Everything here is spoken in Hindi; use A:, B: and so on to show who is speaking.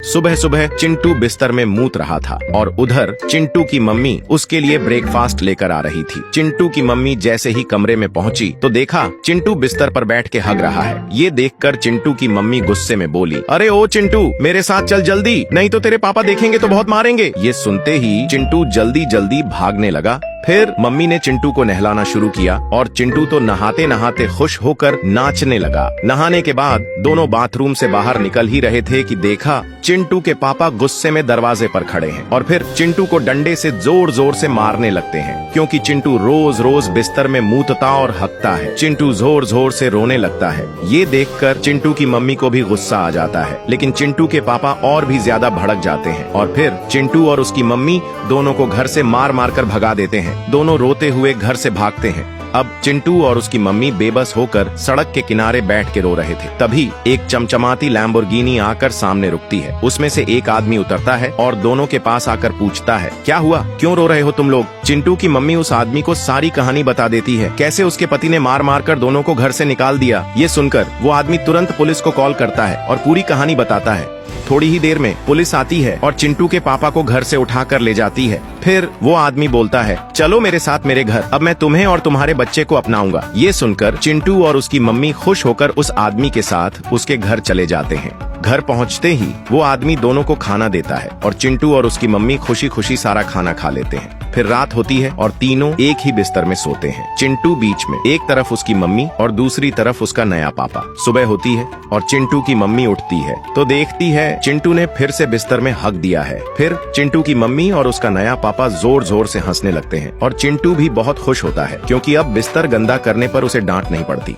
A: सुबह सुबह चिंटू बिस्तर में मूत रहा था और उधर चिंटू की मम्मी उसके लिए ब्रेकफास्ट लेकर आ रही थी। चिंटू की मम्मी जैसे ही कमरे में पहुंची तो देखा चिंटू बिस्तर पर बैठ के हग रहा है। ये देखकर चिंटू की मम्मी गुस्से में बोली, अरे ओ चिंटू, मेरे साथ चल जल्दी, नहीं तो तेरे पापा देखेंगे तो बहुत मारेंगे। ये सुनते ही चिंटू जल्दी जल्दी भागने लगा। फिर मम्मी ने चिंटू को नहलाना शुरू किया और चिंटू तो नहाते नहाते खुश होकर नाचने लगा। नहाने के बाद दोनों बाथरूम से बाहर निकल ही रहे थे कि देखा चिंटू के पापा गुस्से में दरवाजे पर खड़े हैं और फिर चिंटू को डंडे से जोर जोर से मारने लगते हैं, क्योंकि चिंटू रोज रोज बिस्तर में मूतता और हकता है। चिंटू जोर जोर से रोने लगता है। ये देखकर चिंटू की मम्मी को भी गुस्सा आ जाता है, लेकिन चिंटू के पापा और भी ज्यादा भड़क जाते हैं और फिर चिंटू और उसकी मम्मी दोनों को घर से मार मार कर भगा देते हैं। दोनों रोते हुए घर से भागते हैं। अब चिंटू और उसकी मम्मी बेबस होकर सड़क के किनारे बैठ के रो रहे थे। तभी एक चमचमाती लैम्बोर्गिनी आकर सामने रुकती है। उसमें से एक आदमी उतरता है और दोनों के पास आकर पूछता है, क्या हुआ, क्यों रो रहे हो तुम लोग? चिंटू की मम्मी उस आदमी को सारी कहानी बता देती है, कैसे उसके पति ने मार मार कर दोनों को घर से निकाल दिया। ये सुनकर वो आदमी तुरंत पुलिस को कॉल करता है और पूरी कहानी बताता है। थोड़ी ही देर में पुलिस आती है और चिंटू के पापा को घर से उठाकर ले जाती है। फिर वो आदमी बोलता है, चलो मेरे साथ मेरे घर, अब मैं तुम्हें और तुम्हारे बच्चे को अपनाऊंगा। ये सुनकर चिंटू और उसकी मम्मी खुश होकर उस आदमी के साथ उसके घर चले जाते हैं। घर पहुंचते ही वो आदमी दोनों को खाना देता है और चिंटू और उसकी मम्मी खुशी खुशी सारा खाना खा लेते हैं। फिर रात होती है और तीनों एक ही बिस्तर में सोते हैं। चिंटू बीच में, एक तरफ उसकी मम्मी और दूसरी तरफ उसका नया पापा। सुबह होती है और चिंटू की मम्मी उठती है तो देखती है चिंटू ने फिर से बिस्तर में हक दिया है। फिर चिंटू की मम्मी और उसका नया पापा जोर जोर से हंसने लगते हैं और चिंटू भी बहुत खुश होता है, क्योंकि अब बिस्तर गंदा करने पर उसे डांट नहीं पड़ती।